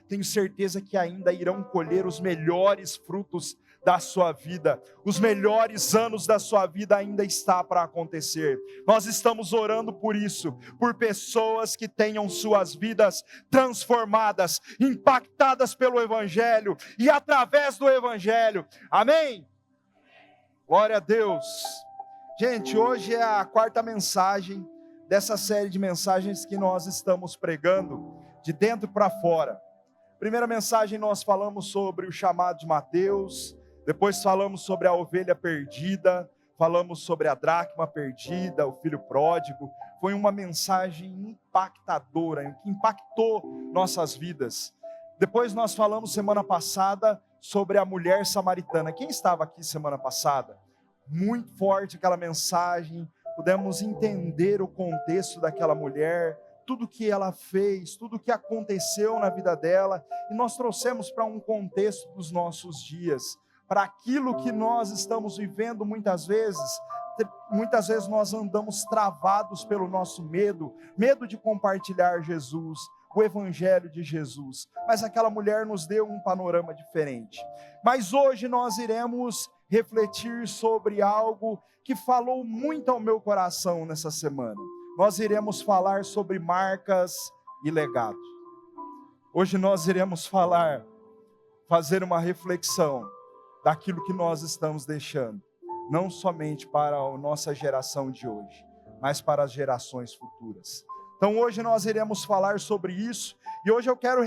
tenho certeza que ainda irão colher os melhores frutos da sua vida. Os melhores anos da sua vida ainda está para acontecer. Nós estamos orando por isso, por pessoas que tenham suas vidas transformadas, impactadas pelo Evangelho e através do Evangelho. Amém? Glória a Deus. Gente, hoje é a quarta mensagem dessa série de mensagens que nós estamos pregando de dentro para fora. Primeira mensagem nós falamos sobre o chamado de Mateus, depois falamos sobre a ovelha perdida, falamos sobre a dracma perdida, o filho pródigo. Foi uma mensagem impactadora, que impactou nossas vidas. Depois nós falamos semana passada sobre a mulher samaritana. Quem estava aqui semana passada? Muito forte aquela mensagem, pudemos entender o contexto daquela mulher, tudo que ela fez, tudo que aconteceu na vida dela, e nós trouxemos para um contexto dos nossos dias, para aquilo que nós estamos vivendo muitas vezes nós andamos travados pelo nosso medo de compartilhar Jesus, o Evangelho de Jesus, mas aquela mulher nos deu um panorama diferente. Mas hoje nós iremos refletir sobre algo que falou muito ao meu coração nessa semana. Nós iremos falar sobre marcas e legado. Hoje nós iremos fazer uma reflexão daquilo que nós estamos deixando, não somente para a nossa geração de hoje, mas para as gerações futuras. Então hoje nós iremos falar sobre isso, e hoje eu quero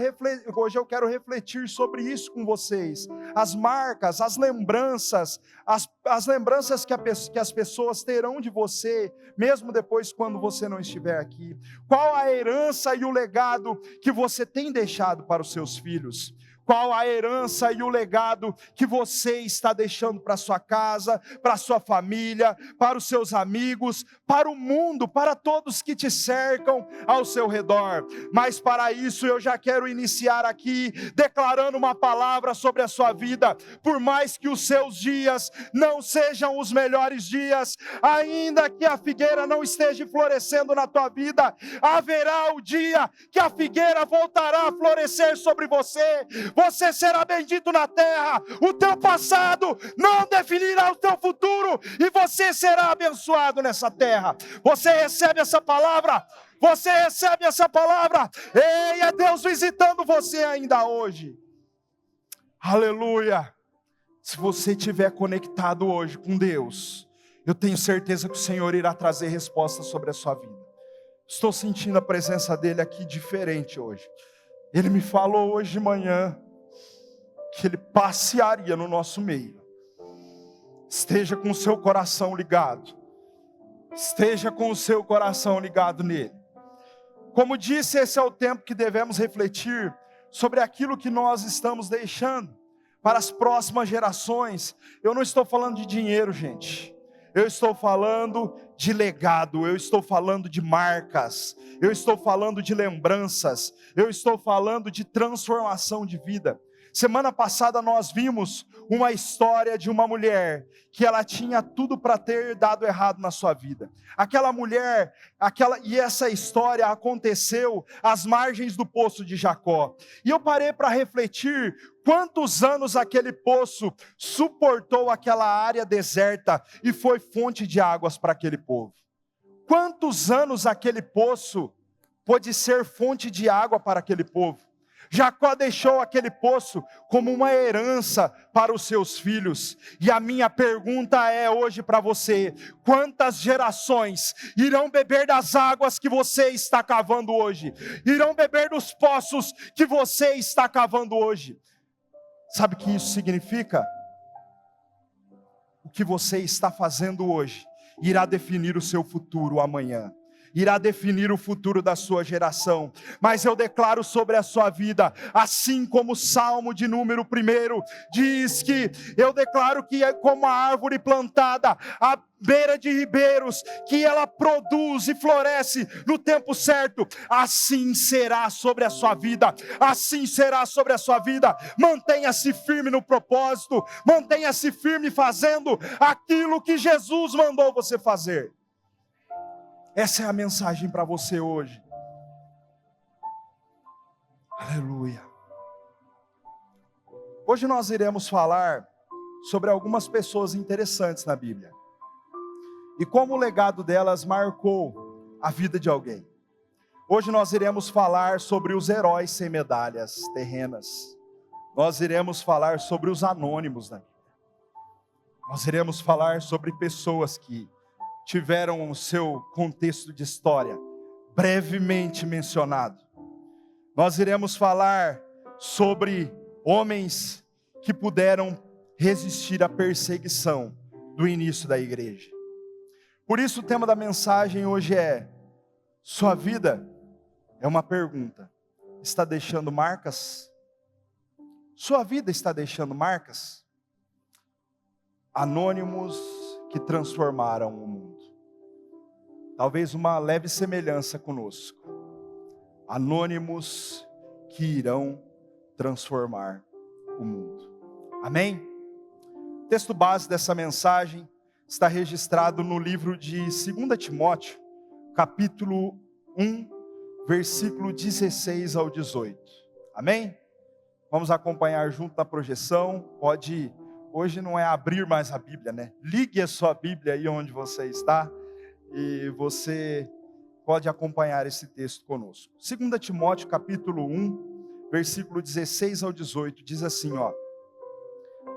refletir sobre isso com vocês. As marcas, as lembranças, as lembranças que as pessoas terão de você, mesmo depois quando você não estiver aqui. Qual a herança e o legado que você tem deixado para os seus filhos? Qual a herança e o legado que você está deixando para sua casa, para sua família, para os seus amigos, para o mundo, para todos que te cercam ao seu redor? Mas para isso eu já quero iniciar aqui declarando uma palavra sobre a sua vida. Por mais que os seus dias não sejam os melhores dias, ainda que a figueira não esteja florescendo na tua vida, haverá o dia que a figueira voltará a florescer sobre você. Você será bendito na terra, o teu passado não definirá o teu futuro, e você será abençoado nessa terra. Você recebe essa palavra? Você recebe essa palavra? Ei, é Deus visitando você ainda hoje. Aleluia! Se você estiver conectado hoje com Deus, eu tenho certeza que o Senhor irá trazer respostas sobre a sua vida. Estou sentindo a presença dEle aqui diferente hoje. Ele me falou hoje de manhã que Ele passearia no nosso meio. Esteja com o seu coração ligado. Esteja com o seu coração ligado nele. Como disse, esse é o tempo que devemos refletir sobre aquilo que nós estamos deixando para as próximas gerações. Eu não estou falando de dinheiro, gente. Eu estou falando de legado, eu estou falando de marcas, eu estou falando de lembranças, eu estou falando de transformação de vida. Semana passada nós vimos uma história de uma mulher que ela tinha tudo para ter dado errado na sua vida. Aquela mulher, e essa história aconteceu às margens do poço de Jacó. E eu parei para refletir quantos anos aquele poço suportou aquela área deserta e foi fonte de águas para aquele povo. Quantos anos aquele poço pôde ser fonte de água para aquele povo? Jacó deixou aquele poço como uma herança para os seus filhos. E a minha pergunta é hoje para você: quantas gerações irão beber das águas que você está cavando hoje? Irão beber dos poços que você está cavando hoje? Sabe o que isso significa? O que você está fazendo hoje irá definir o seu futuro amanhã. Irá definir o futuro da sua geração. Mas eu declaro sobre a sua vida, assim como o Salmo de número 1 diz que eu declaro que é como a árvore plantada à beira de ribeiros, que ela produz e floresce no tempo certo. Assim será sobre a sua vida. Assim será sobre a sua vida. Mantenha-se firme no propósito. Mantenha-se firme fazendo aquilo que Jesus mandou você fazer. Essa é a mensagem para você hoje. Aleluia. Hoje nós iremos falar sobre algumas pessoas interessantes na Bíblia e como o legado delas marcou a vida de alguém. Hoje nós iremos falar sobre os heróis sem medalhas terrenas. Nós iremos falar sobre os anônimos na Bíblia. Nós iremos falar sobre pessoas que tiveram o seu contexto de história brevemente mencionado. Nós iremos falar sobre homens que puderam resistir à perseguição do início da igreja. Por isso o tema da mensagem hoje é: sua vida é uma pergunta. Está deixando marcas? Sua vida está deixando marcas? Anônimos que transformaram o mundo. Talvez uma leve semelhança conosco. Anônimos que irão transformar o mundo. Amém? O texto base dessa mensagem está registrado no livro de 2 Timóteo, capítulo 1, versículo 16 ao 18. Amém? Vamos acompanhar junto na projeção. Hoje não é abrir mais a Bíblia, né? Ligue a sua Bíblia aí onde você está e você pode acompanhar esse texto conosco. 2 Timóteo, capítulo 1, versículo 16 ao 18, diz assim, ó.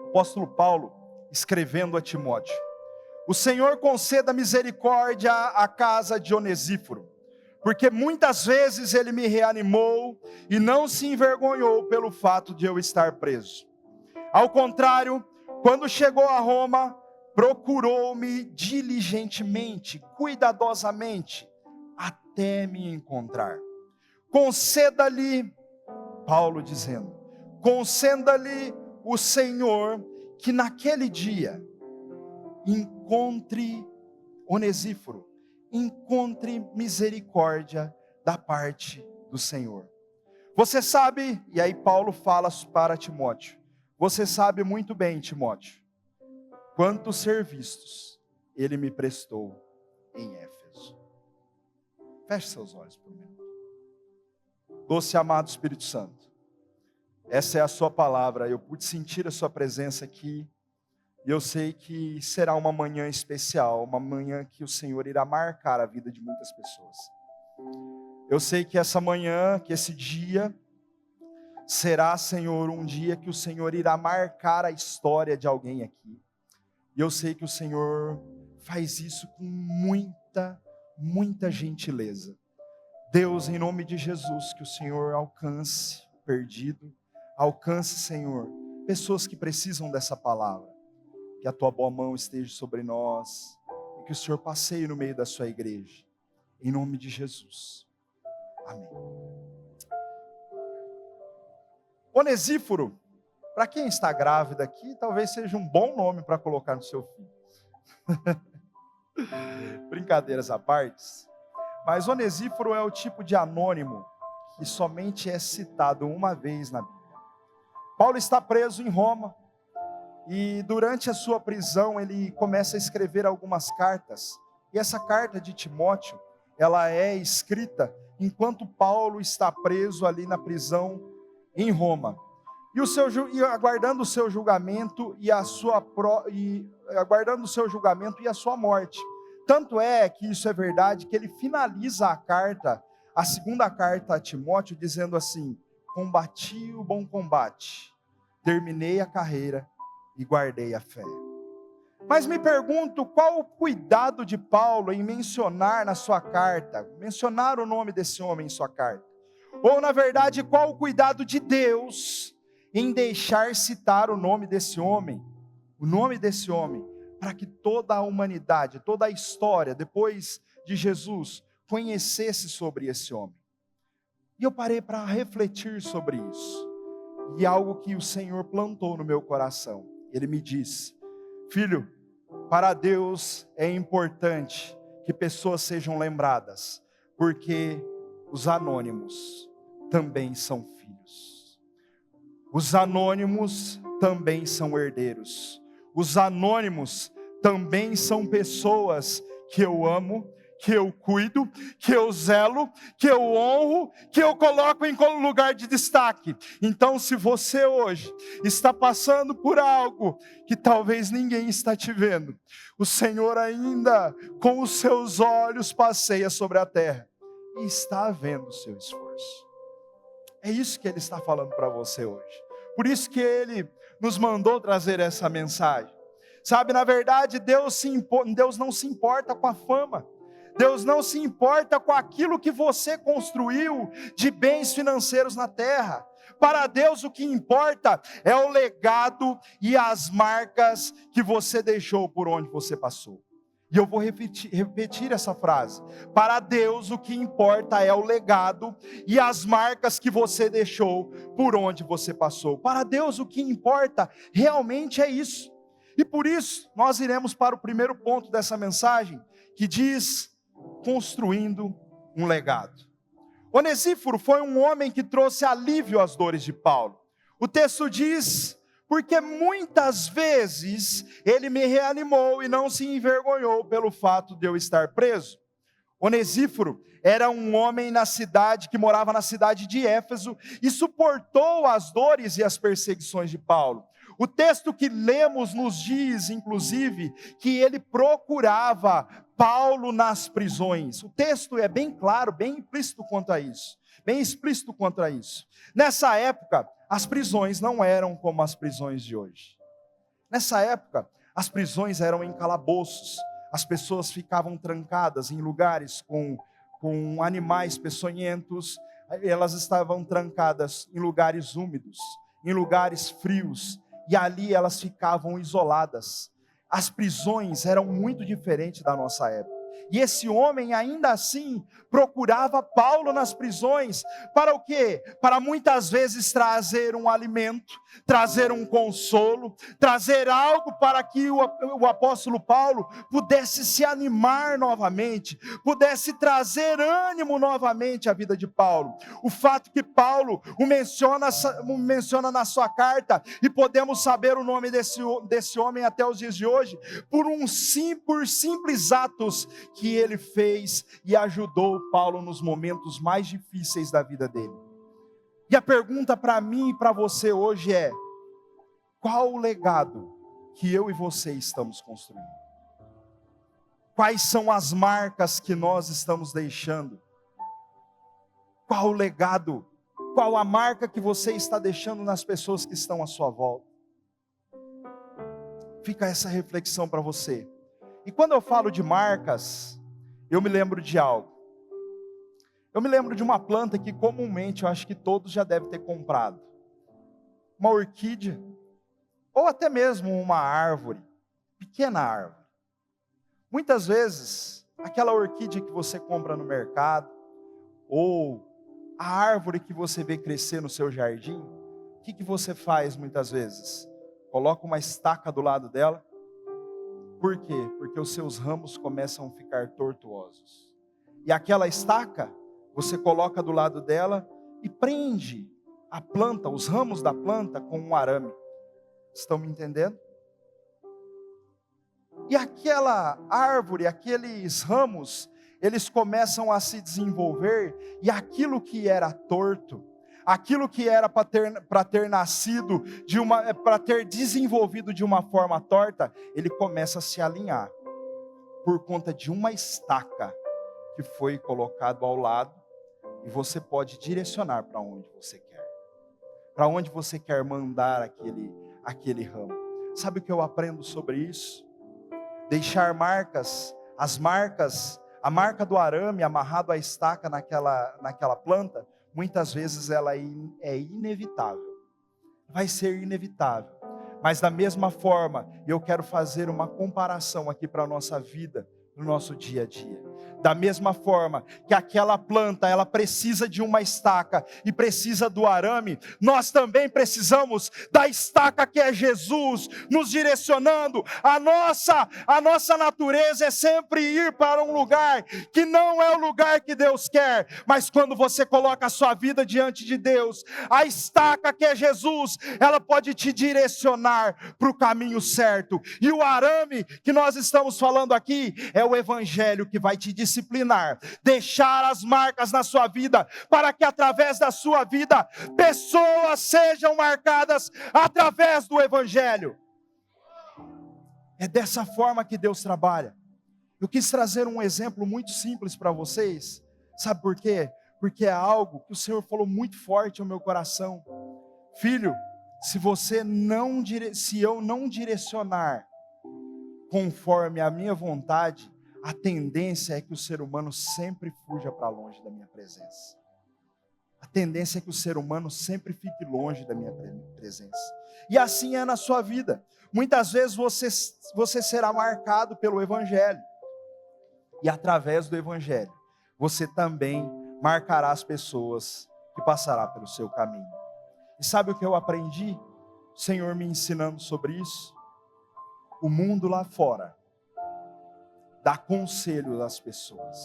O apóstolo Paulo, escrevendo a Timóteo: o Senhor conceda misericórdia à casa de Onesíforo, porque muitas vezes ele me reanimou e não se envergonhou pelo fato de eu estar preso. Ao contrário, quando chegou a Roma, procurou-me diligentemente, cuidadosamente, até me encontrar. Conceda-lhe, Paulo dizendo, conceda-lhe o Senhor que naquele dia encontre Onesíforo, encontre misericórdia da parte do Senhor. Você sabe, e aí Paulo fala para Timóteo, você sabe muito bem, Timóteo, quantos serviços ele me prestou em Éfeso. Feche seus olhos por um minuto. Doce e amado Espírito Santo, essa é a sua palavra, eu pude sentir a sua presença aqui, e eu sei que será uma manhã especial, uma manhã que o Senhor irá marcar a vida de muitas pessoas. Eu sei que essa manhã, que esse dia, será, Senhor, um dia que o Senhor irá marcar a história de alguém aqui. E eu sei que o Senhor faz isso com muita gentileza. Deus, em nome de Jesus, que o Senhor alcance o perdido, alcance, Senhor, pessoas que precisam dessa palavra. Que a tua boa mão esteja sobre nós e que o Senhor passeie no meio da sua igreja. Em nome de Jesus. Amém. Onesíforo, para quem está grávida aqui, talvez seja um bom nome para colocar no seu filho. Brincadeiras à parte. Mas Onesíforo é o tipo de anônimo que somente é citado uma vez na Bíblia. Paulo está preso em Roma e durante a sua prisão ele começa a escrever algumas cartas. E essa carta de Timóteo, ela é escrita enquanto Paulo está preso ali na prisão em Roma. E aguardando o seu julgamento e aguardando o seu julgamento e a sua morte. Tanto é que isso é verdade que ele finaliza a carta, a segunda carta a Timóteo, dizendo assim: combati o bom combate, terminei a carreira e guardei a fé. Mas me pergunto, qual o cuidado de Paulo em mencionar na sua carta, mencionar o nome desse homem em sua carta? Ou na verdade, qual o cuidado de Deus em deixar citar o nome desse homem, para que toda a humanidade, toda a história, depois de Jesus, conhecesse sobre esse homem? E eu parei para refletir sobre isso, e algo que o Senhor plantou no meu coração. Ele me disse: filho, para Deus é importante que pessoas sejam lembradas, porque os anônimos também são filhos. Os anônimos também são herdeiros. Os anônimos também são pessoas que eu amo, que eu cuido, que eu zelo, que eu honro, que eu coloco em lugar de destaque. Então, se você hoje está passando por algo que talvez ninguém está te vendo, o Senhor ainda com os seus olhos passeia sobre a terra e está vendo o seu esforço. É isso que Ele está falando para você hoje. Por isso que Ele nos mandou trazer essa mensagem. Sabe, na verdade, Deus não se importa com a fama. Deus não se importa com aquilo que você construiu de bens financeiros na terra. Para Deus o que importa é o legado e as marcas que você deixou por onde você passou. E eu vou repetir essa frase. Para Deus o que importa é o legado e as marcas que você deixou por onde você passou. Para Deus o que importa realmente é isso. E por isso, nós iremos para o primeiro ponto dessa mensagem, que diz, construindo um legado. Onesíforo foi um homem que trouxe alívio às dores de Paulo. O texto diz, porque muitas vezes ele me reanimou e não se envergonhou pelo fato de eu estar preso. Onesíforo era um homem que morava na cidade de Éfeso e suportou as dores e as perseguições de Paulo. O texto que lemos nos diz, inclusive, que ele procurava Paulo nas prisões. O texto é bem claro, bem explícito quanto a isso. Nessa época, as prisões não eram como as prisões de hoje. Nessa época, as prisões eram em calabouços. As pessoas ficavam trancadas em lugares com animais peçonhentos. Elas estavam trancadas em lugares úmidos, em lugares frios. E ali elas ficavam isoladas. As prisões eram muito diferentes da nossa época. E esse homem ainda assim procurava Paulo nas prisões. Para o quê? Para muitas vezes trazer um alimento, trazer um consolo, trazer algo para que o apóstolo Paulo pudesse se animar novamente, pudesse trazer ânimo novamente à vida de Paulo. O fato que Paulo o menciona na sua carta, e podemos saber o nome desse homem até os dias de hoje, por simples atos que ele fez e ajudou Paulo nos momentos mais difíceis da vida dele. E a pergunta para mim e para você hoje é: qual o legado que eu e você estamos construindo? Quais são as marcas que nós estamos deixando? Qual o legado? Qual a marca que você está deixando nas pessoas que estão à sua volta? Fica essa reflexão para você. E quando eu falo de marcas, eu me lembro de algo. Eu me lembro de uma planta que comumente eu acho que todos já devem ter comprado. Uma orquídea, ou até mesmo uma árvore, pequena árvore. Muitas vezes, aquela orquídea que você compra no mercado, ou a árvore que você vê crescer no seu jardim, o que você faz muitas vezes? Coloca uma estaca do lado dela. Por quê? Porque os seus ramos começam a ficar tortuosos. E aquela estaca, você coloca do lado dela e prende a planta, os ramos da planta com um arame. Estão me entendendo? E aquela árvore, aqueles ramos, eles começam a se desenvolver, e aquilo que era torto, aquilo que era para ter nascido, para ter desenvolvido de uma forma torta, ele começa a se alinhar, por conta de uma estaca que foi colocado ao lado, e você pode direcionar para onde você quer. Para onde você quer mandar aquele ramo. Sabe o que eu aprendo sobre isso? Deixar marcas, a marca do arame amarrado à estaca naquela planta, muitas vezes ela é inevitável. Vai ser inevitável. Mas da mesma forma, eu quero fazer uma comparação aqui para a nossa vida, no nosso dia a dia. Da mesma forma que aquela planta, ela precisa de uma estaca e precisa do arame, nós também precisamos da estaca que é Jesus, nos direcionando. A nossa natureza é sempre ir para um lugar que não é o lugar que Deus quer, mas quando você coloca a sua vida diante de Deus, a estaca que é Jesus, ela pode te direcionar para o caminho certo. E o arame que nós estamos falando aqui é o Evangelho, que vai te te disciplinar, deixar as marcas na sua vida, para que através da sua vida, pessoas sejam marcadas através do Evangelho. É dessa forma que Deus trabalha. Eu quis trazer um exemplo muito simples para vocês. Sabe por quê? Porque é algo que o Senhor falou muito forte ao meu coração. Filho, se eu não direcionar conforme a minha vontade, a tendência é que o ser humano sempre fuja para longe da minha presença. A tendência é que o ser humano sempre fique longe da minha presença. E assim é na sua vida. Muitas vezes você será marcado pelo Evangelho. E através do Evangelho, você também marcará as pessoas que passará pelo seu caminho. E sabe o que eu aprendi? O Senhor me ensinando sobre isso. O mundo lá fora dá conselho às pessoas,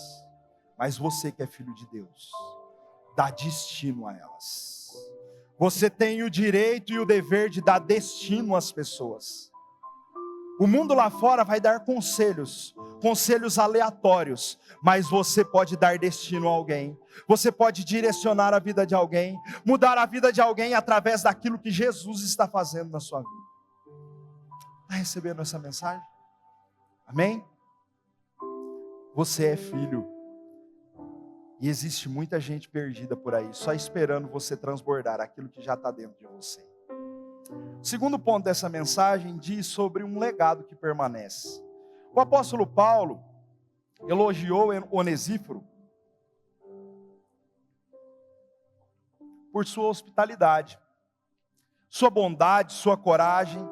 mas você que é filho de Deus, dá destino a elas. Você tem o direito e o dever de dar destino às pessoas. O mundo lá fora vai dar conselhos aleatórios, mas você pode dar destino a alguém. Você pode direcionar a vida de alguém, mudar a vida de alguém através daquilo que Jesus está fazendo na sua vida. Está recebendo essa mensagem? Amém? Você é filho. E existe muita gente perdida por aí, só esperando você transbordar aquilo que já está dentro de você. O segundo ponto dessa mensagem diz sobre um legado que permanece. O apóstolo Paulo elogiou Onesíforo por sua hospitalidade, sua bondade, sua coragem,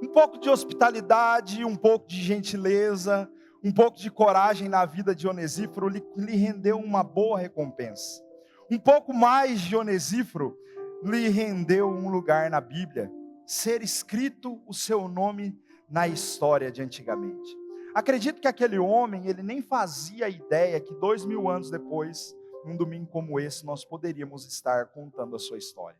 um pouco de hospitalidade, um pouco de gentileza, um pouco de coragem na vida de Onesíforo lhe rendeu uma boa recompensa. Um pouco mais de Onesíforo lhe rendeu um lugar na Bíblia, ser escrito o seu nome na história de antigamente. Acredito que aquele homem, ele nem fazia ideia que 2000 anos depois, num domingo como esse, nós poderíamos estar contando a sua história.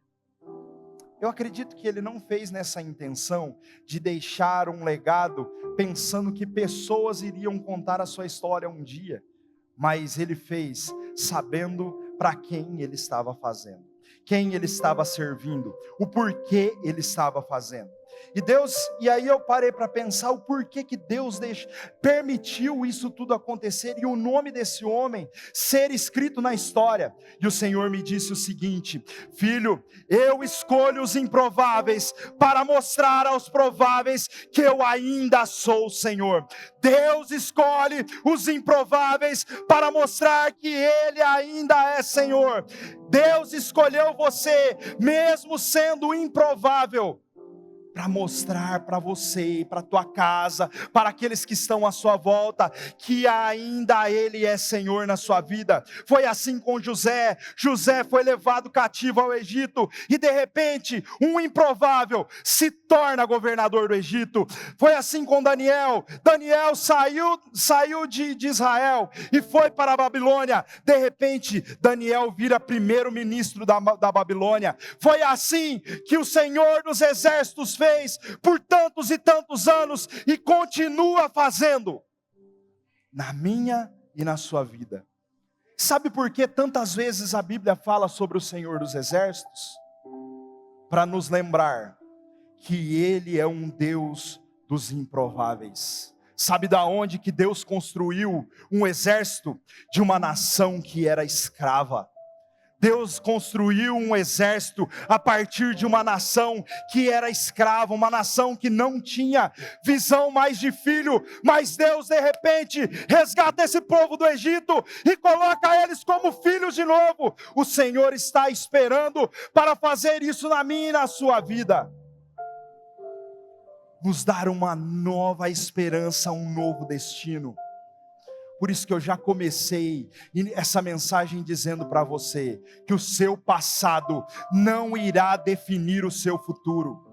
Eu acredito que ele não fez nessa intenção de deixar um legado, pensando que pessoas iriam contar a sua história um dia, mas ele fez sabendo para quem ele estava fazendo, quem ele estava servindo, o porquê ele estava fazendo. E aí eu parei para pensar o porquê que Deus permitiu isso tudo acontecer e o nome desse homem ser escrito na história. E o Senhor me disse o seguinte: filho, eu escolho os improváveis para mostrar aos prováveis que eu ainda sou o Senhor. Deus escolhe os improváveis para mostrar que Ele ainda é Senhor. Deus escolheu você, mesmo sendo improvável, para mostrar para você, para a tua casa, para aqueles que estão à sua volta, que ainda Ele é Senhor na sua vida. Foi assim com José. José foi levado cativo ao Egito, e de repente, um improvável se torna governador do Egito. Foi assim com Daniel. Daniel saiu de Israel e foi para a Babilônia. De repente, Daniel vira primeiro-ministro da Babilônia. Foi assim que o Senhor dos Exércitos fez por tantos e tantos anos e continua fazendo na minha e na sua vida. Sabe por que tantas vezes a Bíblia fala sobre o Senhor dos Exércitos? Para nos lembrar que Ele é um Deus dos improváveis. Sabe da onde que Deus construiu um exército? De uma nação que era escrava. Deus construiu um exército a partir de uma nação que era escrava, uma nação que não tinha visão mais de filho, mas Deus de repente resgata esse povo do Egito e coloca eles como filhos de novo. O Senhor está esperando para fazer isso na minha e na sua vida, nos dar uma nova esperança, um novo destino. Por isso que eu já comecei essa mensagem dizendo para você que o seu passado não irá definir o seu futuro.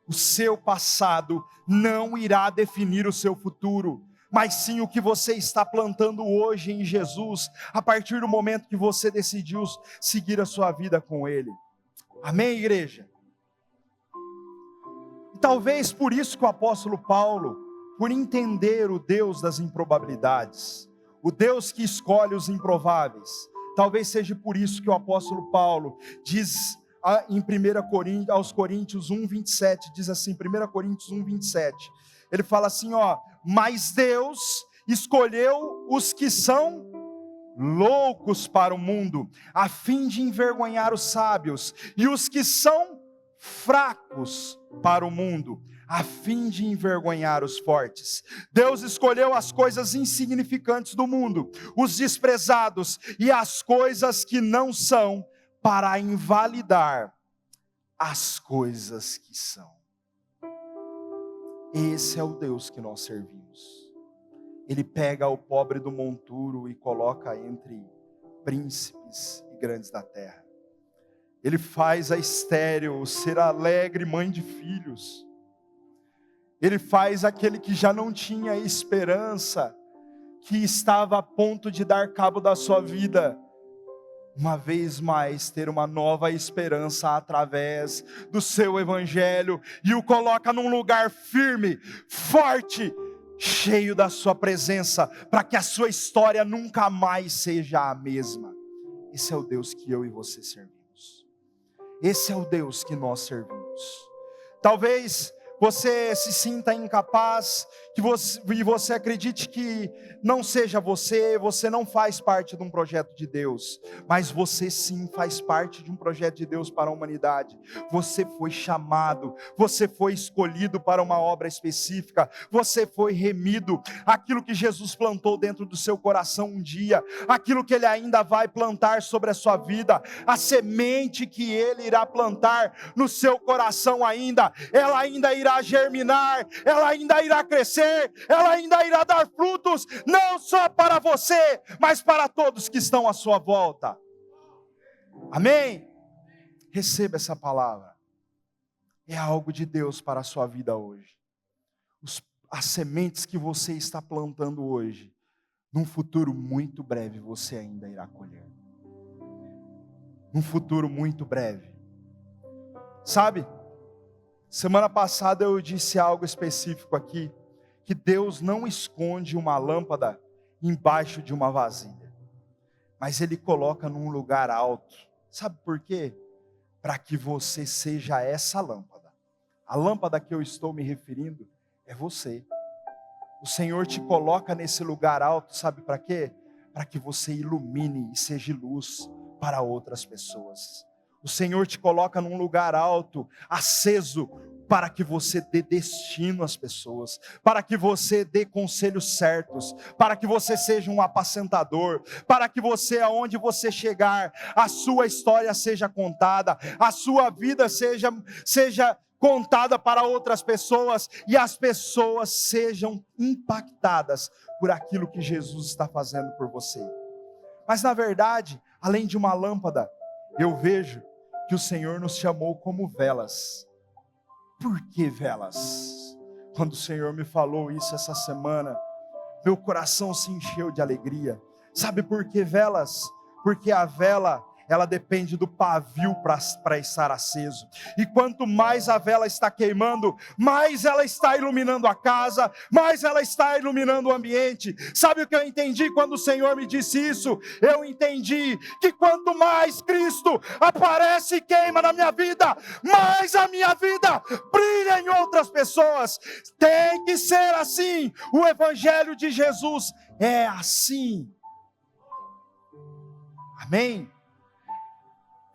O seu passado não irá definir o seu futuro, mas sim o que você está plantando hoje em Jesus, a partir do momento que você decidiu seguir a sua vida com Ele. Amém, igreja? E talvez por isso que o apóstolo Paulo, por entender o Deus das improbabilidades, o Deus que escolhe os improváveis. Talvez seja por isso que o apóstolo Paulo diz em 1 Coríntios, aos Coríntios 1:27, diz assim, 1 Coríntios 1:27, ele fala assim, mas Deus escolheu os que são loucos para o mundo, a fim de envergonhar os sábios, e os que são fracos para o mundo, a fim de envergonhar os fortes. Deus escolheu as coisas insignificantes do mundo, os desprezados e as coisas que não são, para invalidar as coisas que são. Esse é o Deus que nós servimos. Ele pega o pobre do monturo e coloca entre príncipes e grandes da terra. Ele faz a estéril ser alegre mãe de filhos. Ele faz aquele que já não tinha esperança, que estava a ponto de dar cabo da sua vida, uma vez mais ter uma nova esperança através do seu evangelho, e o coloca num lugar firme, forte, cheio da sua presença, para que a sua história nunca mais seja a mesma. Esse é o Deus que eu e você servimos. Esse é o Deus que nós servimos. Talvez você se sinta incapaz, e você acredite que não seja você não faz parte de um projeto de Deus, mas você sim faz parte de um projeto de Deus para a humanidade. Você foi chamado, você foi escolhido para uma obra específica, você foi remido. Aquilo que Jesus plantou dentro do seu coração um dia, aquilo que Ele ainda vai plantar sobre a sua vida, a semente que Ele irá plantar no seu coração ainda, ela ainda irá germinar, ela ainda irá crescer, ela ainda irá dar frutos, não só para você, mas para todos que estão à sua volta. Amém? Receba essa palavra. É algo de Deus para a sua vida hoje. As sementes que você está plantando hoje, num futuro muito breve você ainda irá colher. Num futuro muito breve. Sabe? Semana passada eu disse algo específico aqui, que Deus não esconde uma lâmpada embaixo de uma vasilha, mas Ele coloca num lugar alto. Sabe por quê? Para que você seja essa lâmpada. A lâmpada que eu estou me referindo é você. O Senhor te coloca nesse lugar alto, sabe para quê? Para que você ilumine e seja luz para outras pessoas. O Senhor te coloca num lugar alto, aceso, para que você dê destino às pessoas, para que você dê conselhos certos, para que você seja um apacentador, para que você, aonde você chegar, a sua história seja contada, a sua vida seja contada para outras pessoas, e as pessoas sejam impactadas por aquilo que Jesus está fazendo por você. Mas na verdade, além de uma lâmpada, eu vejo que o Senhor nos chamou como velas. Por que velas? Quando o Senhor me falou isso essa semana, meu coração se encheu de alegria. Sabe por que velas? Porque a vela, ela depende do pavio para estar aceso. E quanto mais a vela está queimando, mais ela está iluminando a casa, mais ela está iluminando o ambiente. Sabe o que eu entendi quando o Senhor me disse isso? Eu entendi que quanto mais Cristo aparece e queima na minha vida, mais a minha vida brilha em outras pessoas. Tem que ser assim. O Evangelho de Jesus é assim. Amém?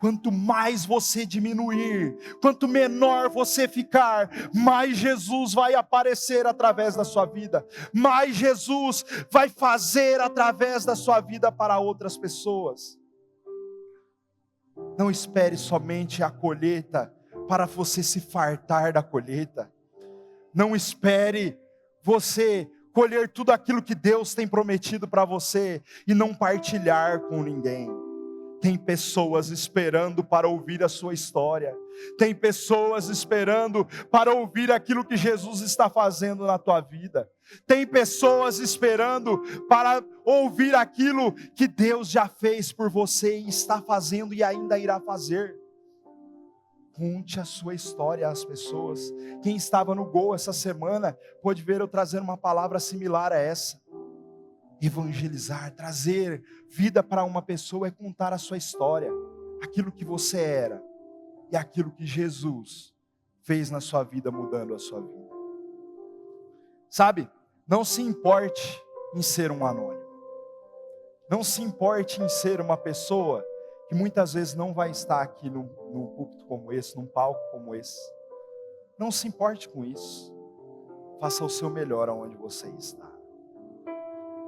Quanto mais você diminuir, quanto menor você ficar, mais Jesus vai aparecer através da sua vida, mais Jesus vai fazer através da sua vida para outras pessoas. Não espere somente a colheita para você se fartar da colheita. Não espere você colher tudo aquilo que Deus tem prometido para você e não partilhar com ninguém. Tem pessoas esperando para ouvir a sua história. Tem pessoas esperando para ouvir aquilo que Jesus está fazendo na tua vida. Tem pessoas esperando para ouvir aquilo que Deus já fez por você e está fazendo e ainda irá fazer. Conte a sua história às pessoas. Quem estava no Gol essa semana pôde ver eu trazendo uma palavra similar a essa. Evangelizar, trazer vida para uma pessoa é contar a sua história, aquilo que você era e aquilo que Jesus fez na sua vida, mudando a sua vida. Sabe, não se importe em ser um anônimo. Não se importe em ser uma pessoa que muitas vezes não vai estar aqui num púlpito como esse, num palco como esse. Não se importe com isso. Faça o seu melhor aonde você está.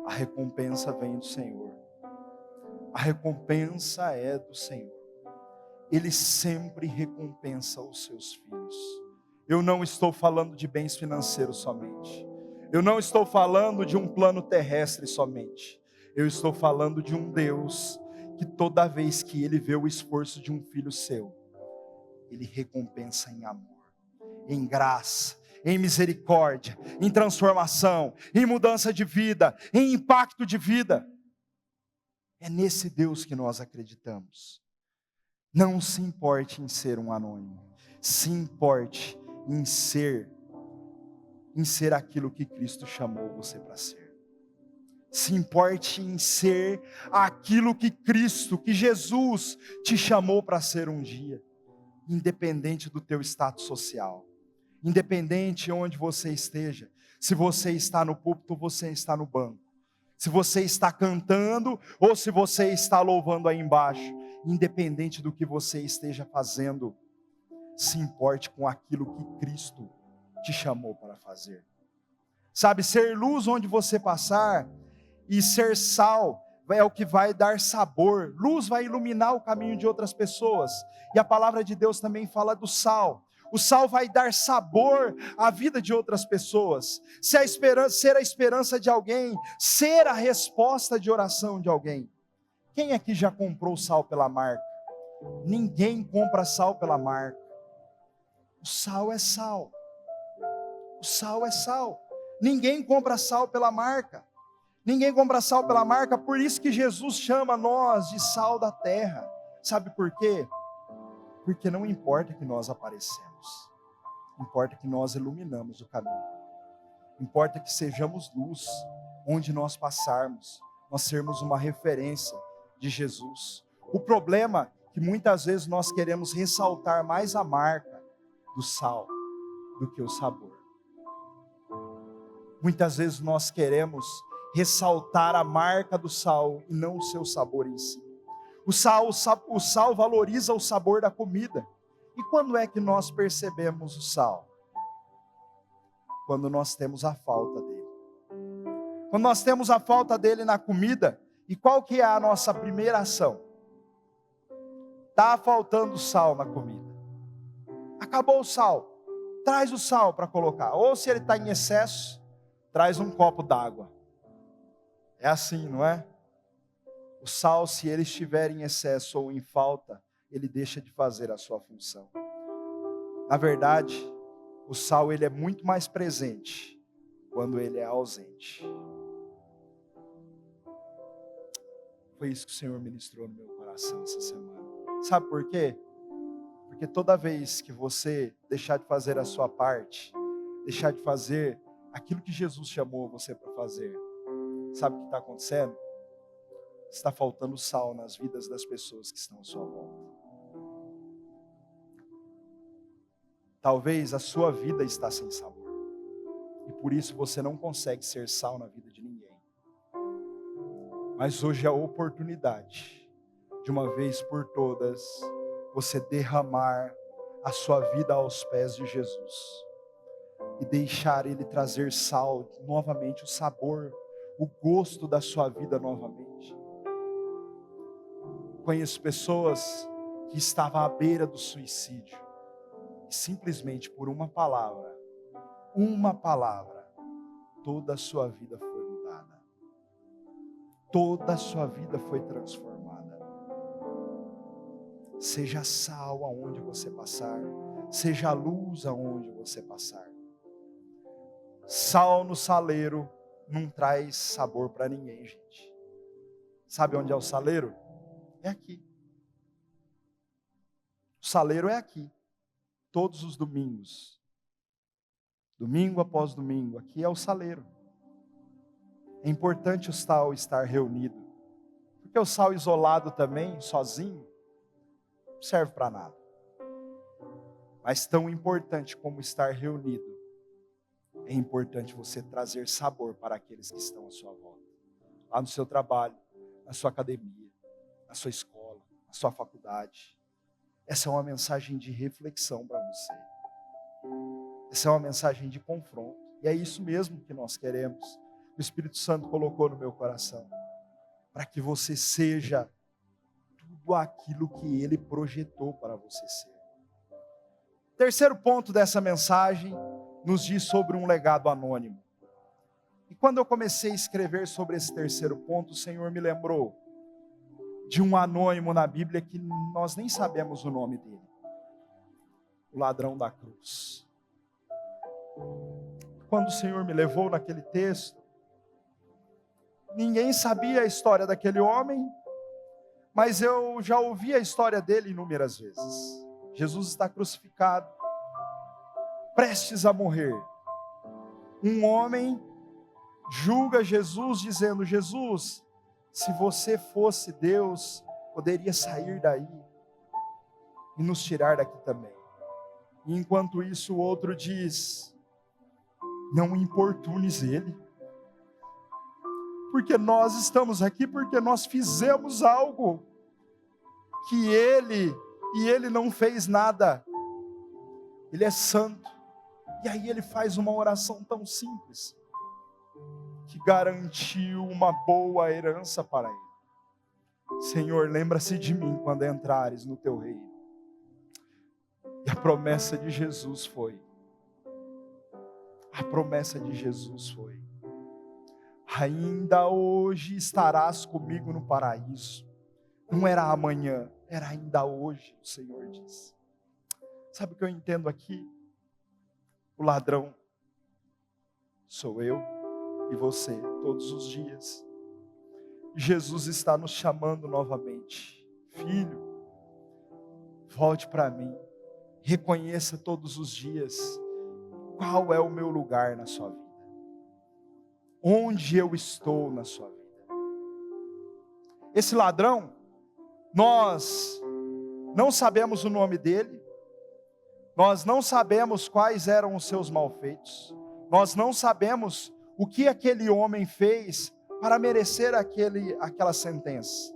A recompensa vem do Senhor. A recompensa é do Senhor. Ele sempre recompensa os seus filhos. Eu não estou falando de bens financeiros somente. Eu não estou falando de um plano terrestre somente. Eu estou falando de um Deus que toda vez que Ele vê o esforço de um filho seu, Ele recompensa em amor, em graça, em misericórdia, em transformação, em mudança de vida, em impacto de vida. É nesse Deus que nós acreditamos. Não se importe em ser um anônimo. Se importe em ser aquilo que Cristo chamou você para ser. Se importe em ser aquilo que Cristo, que Jesus te chamou para ser um dia. Independente do teu status social. Independente de onde você esteja. Se você está no púlpito, você está no banco. Se você está cantando ou se você está louvando aí embaixo. Independente do que você esteja fazendo. Se importe com aquilo que Cristo te chamou para fazer. Sabe, ser luz onde você passar e ser sal é o que vai dar sabor. Luz vai iluminar o caminho de outras pessoas. E a palavra de Deus também fala do sal. O sal vai dar sabor à vida de outras pessoas. Ser a esperança de alguém, ser a resposta de oração de alguém. Quem aqui já comprou sal pela marca? Ninguém compra sal pela marca. O sal é sal. O sal é sal. Ninguém compra sal pela marca. Ninguém compra sal pela marca, por isso que Jesus chama nós de sal da terra. Sabe por quê? Porque não importa que nós aparecemos. Importa que nós iluminamos o caminho. Importa que sejamos luz onde nós passarmos. Nós sermos uma referência de Jesus. O problema é que muitas vezes nós queremos ressaltar mais a marca do sal do que o sabor. Muitas vezes nós queremos ressaltar a marca do sal e não o seu sabor em si. O sal valoriza o sabor da comida. E quando é que nós percebemos o sal? Quando nós temos a falta dele. Quando nós temos a falta dele na comida, e qual que é a nossa primeira ação? Está faltando sal na comida. Acabou o sal. Traz o sal para colocar. Ou se ele está em excesso, traz um copo d'água. É assim, não é? O sal, se ele estiver em excesso ou em falta, ele deixa de fazer a sua função. Na verdade, o sal ele é muito mais presente quando ele é ausente. Foi isso que o Senhor ministrou no meu coração essa semana. Sabe por quê? Porque toda vez que você deixar de fazer a sua parte, deixar de fazer aquilo que Jesus chamou você para fazer, sabe o que está acontecendo? Está faltando sal nas vidas das pessoas que estão à sua volta. Talvez a sua vida está sem sabor. E por isso você não consegue ser sal na vida de ninguém. Mas hoje é a oportunidade, de uma vez por todas, você derramar a sua vida aos pés de Jesus. E deixar Ele trazer sal, novamente o sabor, o gosto da sua vida novamente. Conheço pessoas que estavam à beira do suicídio. E simplesmente por uma palavra, toda a sua vida foi mudada. Toda a sua vida foi transformada. Seja sal aonde você passar. Seja luz aonde você passar. Sal no saleiro não traz sabor para ninguém, gente. Sabe onde é o saleiro? É aqui. O saleiro é aqui. Todos os domingos. Domingo após domingo. Aqui é o saleiro. É importante o sal estar reunido, porque o sal isolado também, sozinho, não serve para nada. Mas tão importante como estar reunido, é importante você trazer sabor para aqueles que estão à sua volta. Lá no seu trabalho, na sua academia, na sua escola, na sua faculdade. Essa é uma mensagem de reflexão para você. Essa é uma mensagem de confronto. E é isso mesmo que nós queremos. O Espírito Santo colocou no meu coração. Para que você seja tudo aquilo que Ele projetou para você ser. Terceiro ponto dessa mensagem nos diz sobre um legado anônimo. E quando eu comecei a escrever sobre esse terceiro ponto, o Senhor me lembrou de um anônimo na Bíblia que nós nem sabemos o nome dele. O ladrão da cruz. Quando o Senhor me levou naquele texto, ninguém sabia a história daquele homem, mas eu já ouvi a história dele inúmeras vezes. Jesus está crucificado, prestes a morrer. Um homem julga Jesus dizendo: Jesus, se você fosse Deus, poderia sair daí e nos tirar daqui também. E enquanto isso o outro diz: não importunes ele, porque nós estamos aqui porque nós fizemos algo que ele não fez nada. Ele é santo. E aí ele faz uma oração tão simples, que garantiu uma boa herança para ele. Senhor, lembra-se de mim quando entrares no teu reino. E a promessa de Jesus foi, ainda hoje estarás comigo no paraíso. Não era amanhã, era ainda hoje, o Senhor diz. Sabe o que eu entendo aqui? O ladrão sou eu e você, todos os dias. Jesus está nos chamando novamente. Filho, volte para mim. Reconheça todos os dias qual é o meu lugar na sua vida. Onde eu estou na sua vida. Esse ladrão, nós não sabemos o nome dele. Nós não sabemos quais eram os seus malfeitos. Nós não sabemos o que aquele homem fez para merecer aquela sentença.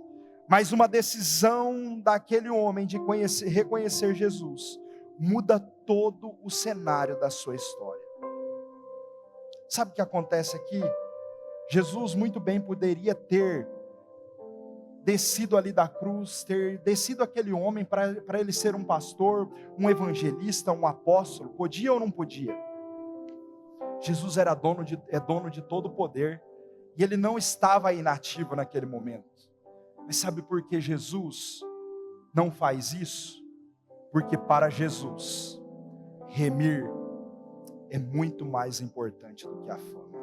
Mas uma decisão daquele homem de reconhecer Jesus muda todo o cenário da sua história. Sabe o que acontece aqui? Jesus muito bem poderia ter descido ali da cruz, ter descido aquele homem para ele ser um pastor, um evangelista, um apóstolo. Podia ou não podia? Jesus era dono de todo o poder, e ele não estava inativo naquele momento. Mas sabe por que Jesus não faz isso? Porque para Jesus, remir é muito mais importante do que a fama.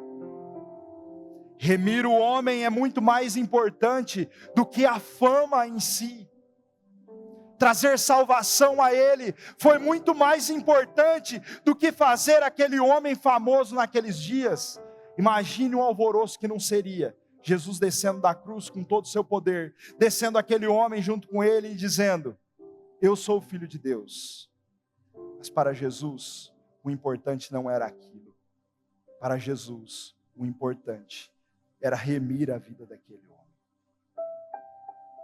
Remir o homem é muito mais importante do que a fama em si. Trazer salvação a ele foi muito mais importante do que fazer aquele homem famoso naqueles dias. Imagine o alvoroço que não seria Jesus descendo da cruz com todo o seu poder, descendo aquele homem junto com ele e dizendo: eu sou o Filho de Deus. Mas para Jesus, o importante não era aquilo. Para Jesus, o importante era remir a vida daquele homem.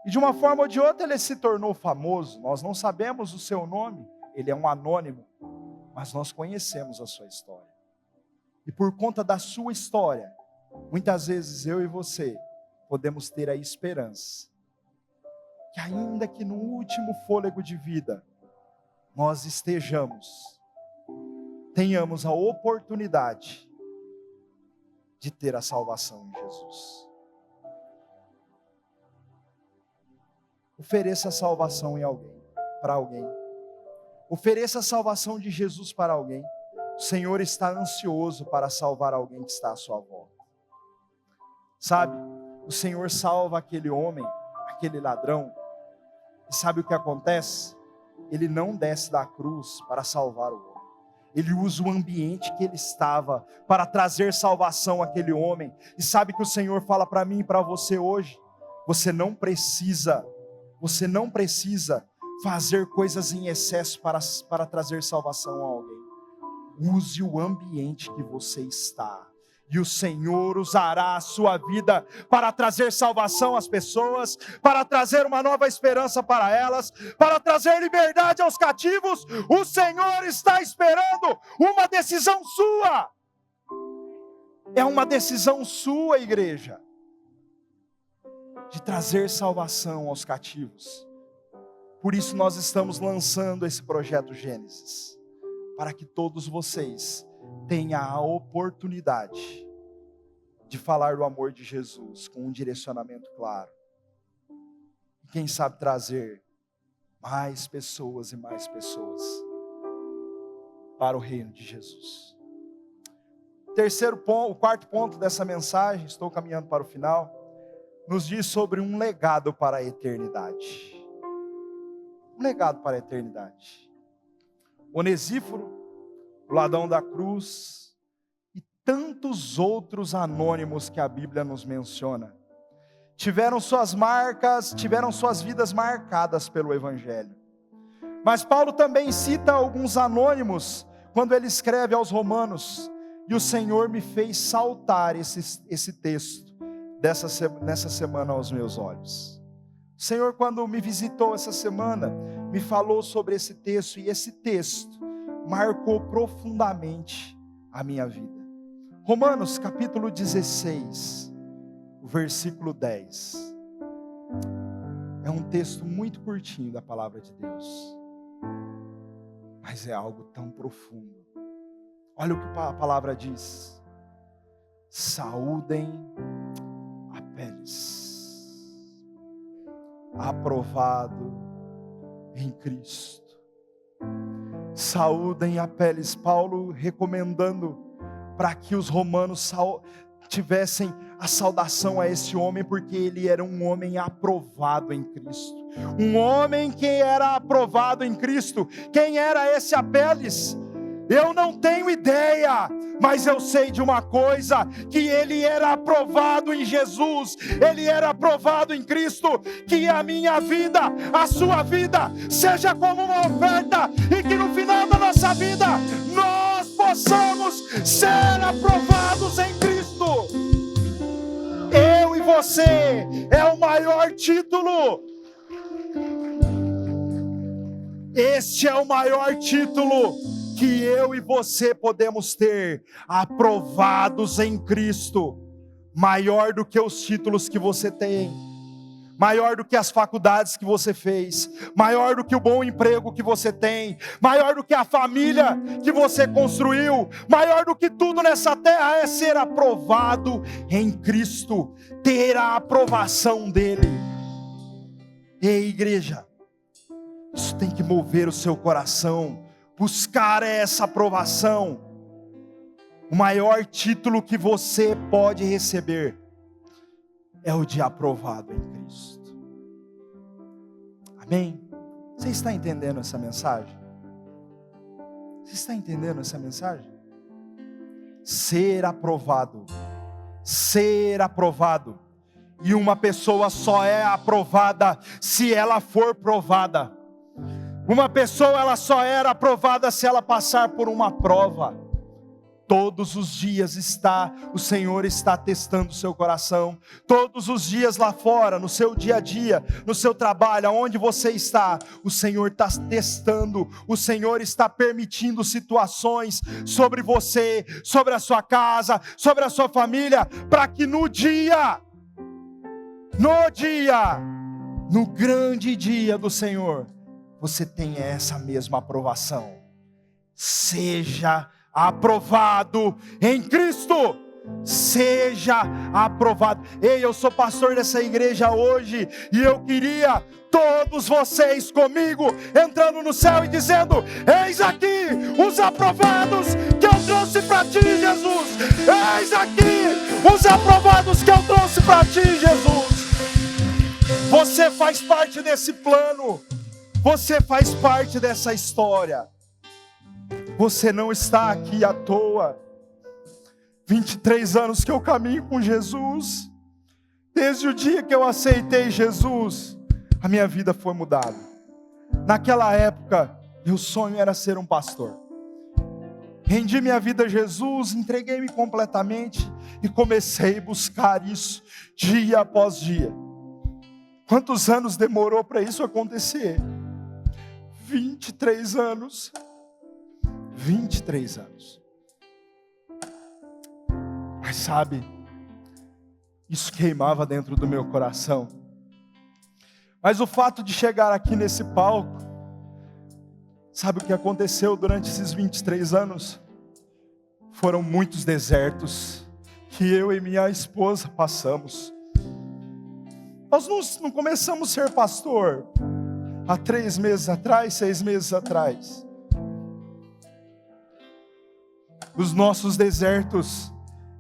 E de uma forma ou de outra ele se tornou famoso. Nós não sabemos o seu nome, ele é um anônimo, mas nós conhecemos a sua história. E por conta da sua história, muitas vezes eu e você podemos ter a esperança que ainda que no último fôlego de vida, nós tenhamos a oportunidade de ter a salvação em Jesus. Ofereça a salvação para alguém. Ofereça a salvação de Jesus para alguém. O Senhor está ansioso para salvar alguém que está à sua volta. Sabe, o Senhor salva aquele homem, aquele ladrão. E sabe o que acontece? Ele não desce da cruz para salvar o homem. Ele usa o ambiente que ele estava para trazer salvação àquele homem. E sabe que o Senhor fala para mim e para você hoje? Você não precisa fazer coisas em excesso para trazer salvação a alguém. Use o ambiente que você está. E o Senhor usará a sua vida para trazer salvação às pessoas, para trazer uma nova esperança para elas, para trazer liberdade aos cativos. O Senhor está esperando uma decisão sua. É uma decisão sua, igreja, de trazer salvação aos cativos. Por isso nós estamos lançando esse projeto Gênesis, para que todos vocês tenham a oportunidade de falar do amor de Jesus com um direcionamento claro. E quem sabe trazer mais pessoas e mais pessoas para o reino de Jesus. O quarto ponto dessa mensagem, estou caminhando para o final, nos diz sobre um legado para a eternidade. Um legado para a eternidade. Onesíforo, o ladrão da cruz, e tantos outros anônimos que a Bíblia nos menciona, tiveram suas vidas marcadas pelo Evangelho. Mas Paulo também cita alguns anônimos, quando ele escreve aos Romanos, e o Senhor me fez saltar esse texto, nessa semana aos meus olhos. O Senhor, quando me visitou essa semana, me falou sobre esse texto, e esse texto marcou profundamente a minha vida. Romanos capítulo 16, o versículo 10. É um texto muito curtinho da palavra de Deus, mas é algo tão profundo. Olha o que a palavra diz: saúdem Apeles, aprovado em Cristo. Saúdem Apeles. Paulo recomendando para que os romanos tivessem a saudação a esse homem, porque ele era um homem aprovado em Cristo. Um homem que era aprovado em Cristo. Quem era esse Apeles? Eu não tenho ideia, mas eu sei de uma coisa, que ele era aprovado em Jesus, ele era aprovado em Cristo. Que a minha vida, a sua vida, seja como uma oferta, e que no final da nossa vida, nós possamos ser aprovados em Cristo. Eu e você, é o maior título. Este é o maior título que eu e você podemos ter, aprovados em Cristo. Maior do que os títulos que você tem, maior do que as faculdades que você fez, maior do que o bom emprego que você tem, maior do que a família que você construiu, maior do que tudo nessa terra é ser aprovado em Cristo, ter a aprovação dele. Ei, igreja, isso tem que mover o seu coração. Buscar essa aprovação. O maior título que você pode receber é o de aprovado em Cristo. Amém? Você está entendendo essa mensagem? Você está entendendo essa mensagem? Ser aprovado. Ser aprovado. E uma pessoa só é aprovada se ela for provada. Uma pessoa, ela só era aprovada se ela passar por uma prova. Todos os dias o Senhor está testando o seu coração. Todos os dias lá fora, no seu dia a dia, no seu trabalho, aonde você está, o Senhor está testando. O Senhor está permitindo situações sobre você, sobre a sua casa, sobre a sua família, para que no grande dia do Senhor, você tenha essa mesma aprovação. Seja aprovado em Cristo. Seja aprovado. Ei, eu sou pastor dessa igreja hoje, e eu queria todos vocês comigo, entrando no céu e dizendo: eis aqui os aprovados que eu trouxe para ti, Jesus. Eis aqui os aprovados que eu trouxe para ti, Jesus. Você faz parte desse plano. Você faz parte dessa história. Você não está aqui à toa. 23 anos que eu caminho com Jesus. Desde o dia que eu aceitei Jesus, a minha vida foi mudada. Naquela época, meu sonho era ser um pastor. Rendi minha vida a Jesus, entreguei-me completamente e comecei a buscar isso dia após dia. Quantos anos demorou para isso acontecer? 23 anos. 23 anos. Mas sabe, isso queimava dentro do meu coração. Mas o fato de chegar aqui nesse palco, sabe o que aconteceu durante esses 23 anos? Foram muitos desertos que eu e minha esposa passamos. Nós não começamos a ser pastor há 3 meses atrás, 6 meses atrás. Os nossos desertos,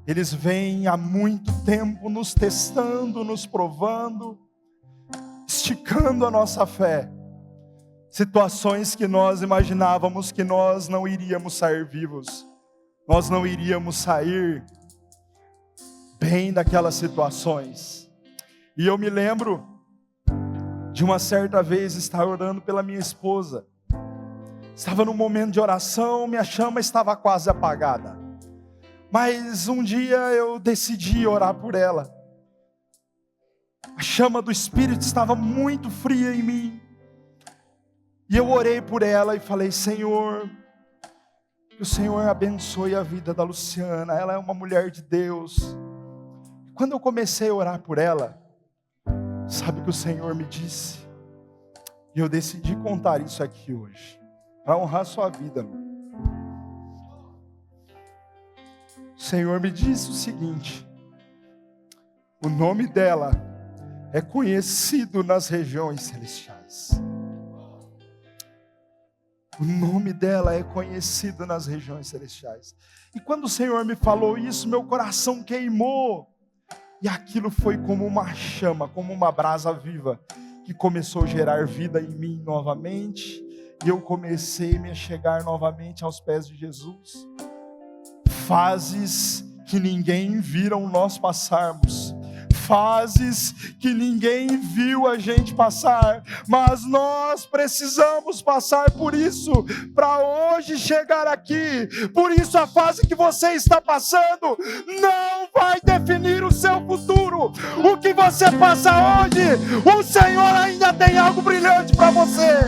eles vêm há muito tempo nos testando, nos provando, esticando a nossa fé. Situações que nós imaginávamos que nós não iríamos sair vivos. Nós não iríamos sair bem daquelas situações. E eu me lembro de uma certa vez estar orando pela minha esposa. Estava num momento de oração, minha chama estava quase apagada. Mas um dia eu decidi orar por ela. A chama do Espírito estava muito fria em mim. E eu orei por ela e falei: Senhor, que o Senhor abençoe a vida da Luciana. Ela é uma mulher de Deus. Quando eu comecei a orar por ela, sabe o que o Senhor me disse? E eu decidi contar isso aqui hoje, para honrar a sua vida, meu. O Senhor me disse o seguinte: o nome dela é conhecido nas regiões celestiais. O nome dela é conhecido nas regiões celestiais. E quando o Senhor me falou isso, meu coração queimou. E aquilo foi como uma chama, como uma brasa viva, que começou a gerar vida em mim novamente. E eu comecei a me chegar novamente aos pés de Jesus. Fases que ninguém viram nós passarmos. Fases que ninguém viu a gente passar, mas nós precisamos passar por isso, para hoje chegar aqui. Por isso a fase que você está passando não vai definir o seu futuro. O que você passa hoje, o Senhor ainda tem algo brilhante para você.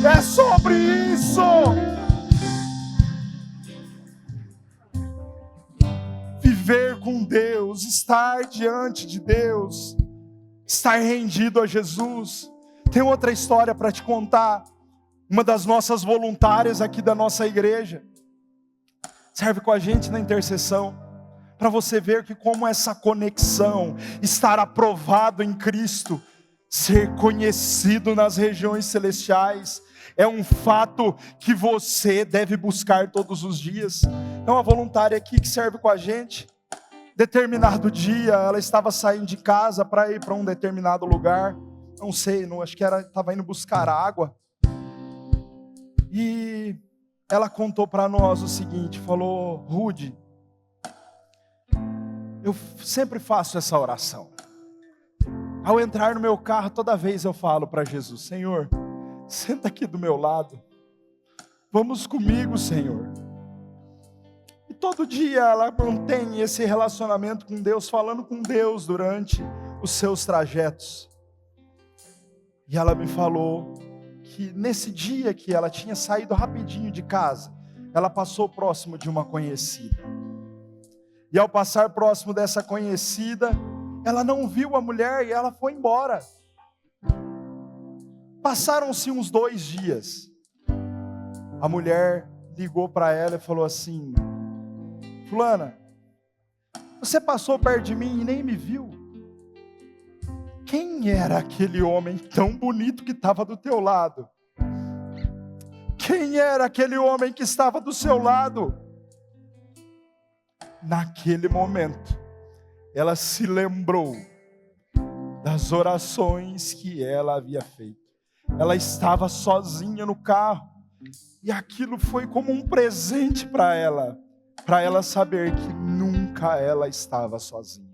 É sobre isso. Viver com Deus, estar diante de Deus, estar rendido a Jesus. Tem outra história para te contar. Uma das nossas voluntárias aqui da nossa igreja serve com a gente na intercessão, para você ver que como essa conexão, estar aprovado em Cristo, ser conhecido nas regiões celestiais, é um fato que você deve buscar todos os dias. É uma voluntária aqui que serve com a gente. Determinado dia, ela estava saindo de casa para ir para um determinado lugar. Não sei, acho que estava indo buscar água. E ela contou para nós o seguinte, falou: Rude, eu sempre faço essa oração. Ao entrar no meu carro, toda vez eu falo para Jesus: Senhor, senta aqui do meu lado. Vamos comigo, Senhor. E todo dia ela mantém esse relacionamento com Deus, falando com Deus durante os seus trajetos. E ela me falou que nesse dia que ela tinha saído rapidinho de casa, ela passou próximo de uma conhecida. E ao passar próximo dessa conhecida, ela não viu a mulher e ela foi embora. Passaram-se uns 2 dias. A mulher ligou para ela e falou assim: Fulana, você passou perto de mim e nem me viu. Quem era aquele homem tão bonito que estava do teu lado? Quem era aquele homem que estava do seu lado? Naquele momento, ela se lembrou das orações que ela havia feito. Ela estava sozinha no carro. E aquilo foi como um presente para ela saber que nunca ela estava sozinha.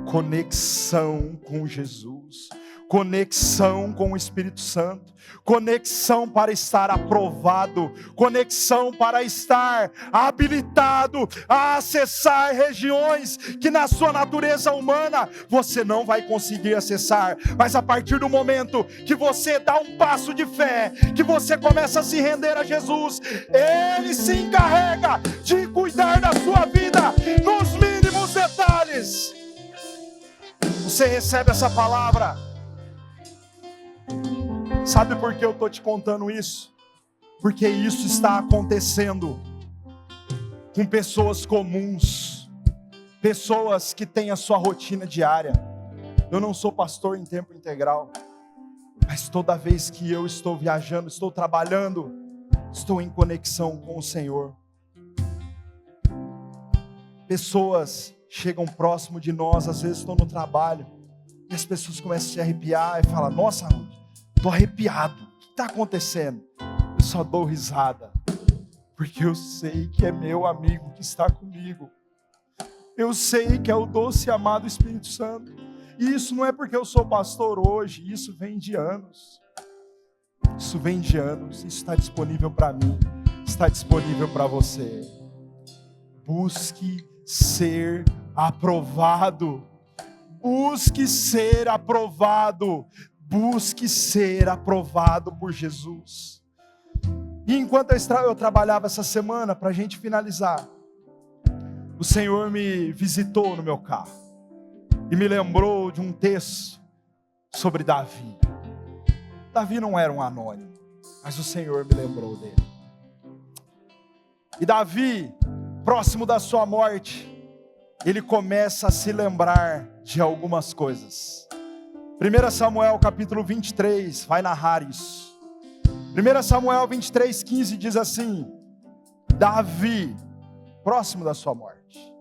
Conexão com Jesus, conexão com o Espírito Santo, conexão para estar aprovado, conexão para estar habilitado a acessar regiões que na sua natureza humana você não vai conseguir acessar, mas a partir do momento que você dá um passo de fé, que você começa a se render a Jesus, Ele se encarrega de cuidar da sua vida nos mínimos detalhes. Você recebe essa palavra. Sabe por que eu estou te contando isso? Porque isso está acontecendo com pessoas comuns, pessoas que têm a sua rotina diária. Eu não sou pastor em tempo integral, mas toda vez que eu estou viajando, estou trabalhando, estou em conexão com o Senhor. Pessoas chegam próximo de nós, às vezes estão no trabalho, e as pessoas começam a se arrepiar e falam: nossa, Ruth, estou arrepiado, o que está acontecendo? Eu só dou risada, porque eu sei que é meu amigo que está comigo, eu sei que é o doce e amado Espírito Santo, e isso não é porque eu sou pastor hoje, isso vem de anos, isso está disponível para mim, está disponível para você. Busque ser aprovado, busque ser aprovado, busque ser aprovado por Jesus. E enquanto eu trabalhava essa semana, para a gente finalizar, o Senhor me visitou no meu carro e me lembrou de um texto sobre Davi. Davi não era um anônimo, mas o Senhor me lembrou dele. E Davi, próximo da sua morte, ele começa a se lembrar de algumas coisas. 1 Samuel capítulo 23 vai narrar isso. 1 Samuel 23:15 diz assim: Davi, próximo da sua morte,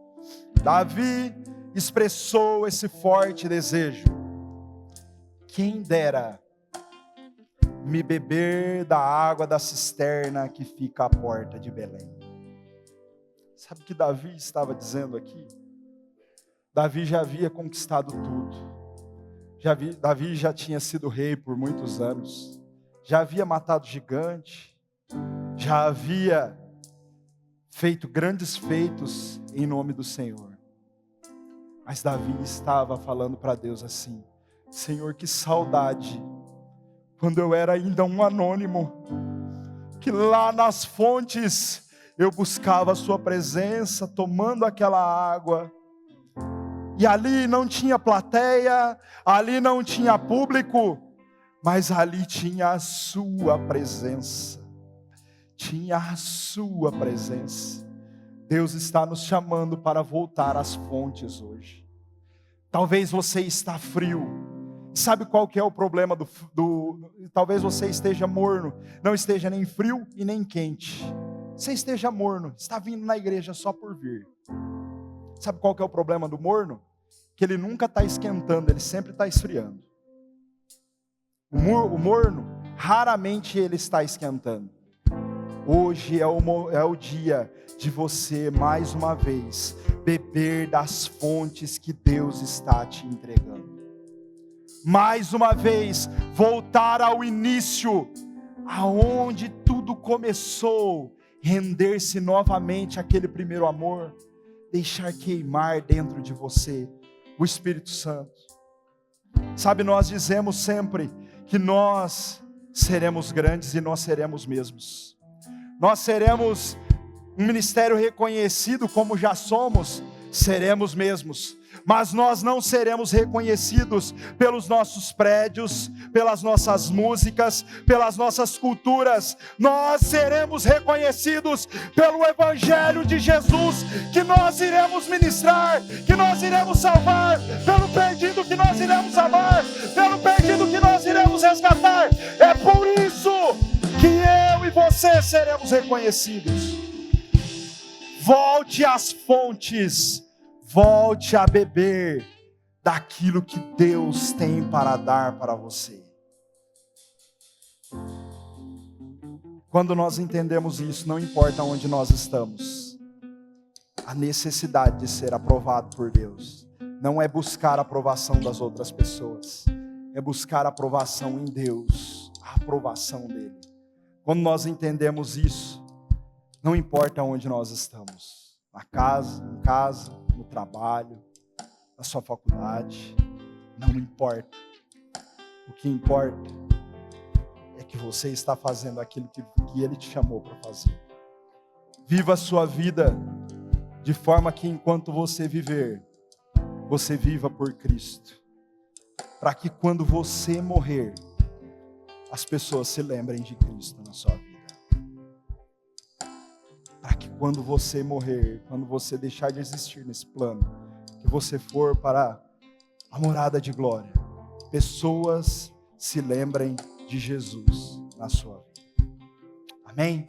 Davi expressou esse forte desejo: quem dera me beber da água da cisterna que fica à porta de Belém. Sabe o que Davi estava dizendo aqui? Davi já havia conquistado tudo. Davi já tinha sido rei por muitos anos. Já havia matado gigante. Já havia feito grandes feitos em nome do Senhor. Mas Davi estava falando para Deus assim: Senhor, que saudade, quando eu era ainda um anônimo, que lá nas fontes eu buscava a sua presença, tomando aquela água, e ali não tinha plateia, ali não tinha público, mas ali tinha a sua presença, tinha a sua presença. Deus está nos chamando para voltar às fontes hoje. Talvez você está frio. Sabe qual que é o problema talvez você esteja morno, não esteja nem frio e nem quente. Você esteja morno, está vindo na igreja só por vir. Sabe qual que é o problema do morno? Que ele nunca está esquentando, ele sempre está esfriando. O morno, raramente ele está esquentando. Hoje é o dia de você, mais uma vez, beber das fontes que Deus está te entregando. Mais uma vez, voltar ao início, aonde tudo começou, render-se novamente àquele primeiro amor, deixar queimar dentro de você o Espírito Santo. Sabe, nós dizemos sempre que nós seremos grandes e nós seremos mesmos. Nós seremos um ministério reconhecido como já somos, seremos mesmos. Mas nós não seremos reconhecidos pelos nossos prédios, pelas nossas músicas, pelas nossas culturas. Nós seremos reconhecidos pelo Evangelho de Jesus, que nós iremos ministrar, que nós iremos salvar, pelo perdido que nós iremos amar, pelo perdido que nós iremos resgatar. É por isso que eu e você seremos reconhecidos. Volte às fontes. Volte a beber daquilo que Deus tem para dar para você. Quando nós entendemos isso, não importa onde nós estamos, a necessidade de ser aprovado por Deus não é buscar a aprovação das outras pessoas, é buscar a aprovação em Deus, a aprovação dele. Quando nós entendemos isso, não importa onde nós estamos, na casa, em casa, no trabalho, na sua faculdade, não importa. O que importa é que você está fazendo aquilo que ele te chamou para fazer. Viva a sua vida de forma que enquanto você viver, você viva por Cristo. Para que quando você morrer, as pessoas se lembrem de Cristo na sua vida. Para que quando você morrer, quando você deixar de existir nesse plano, que você for para a morada de glória, pessoas se lembrem de Jesus na sua vida. Amém?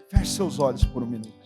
Feche seus olhos por um minuto.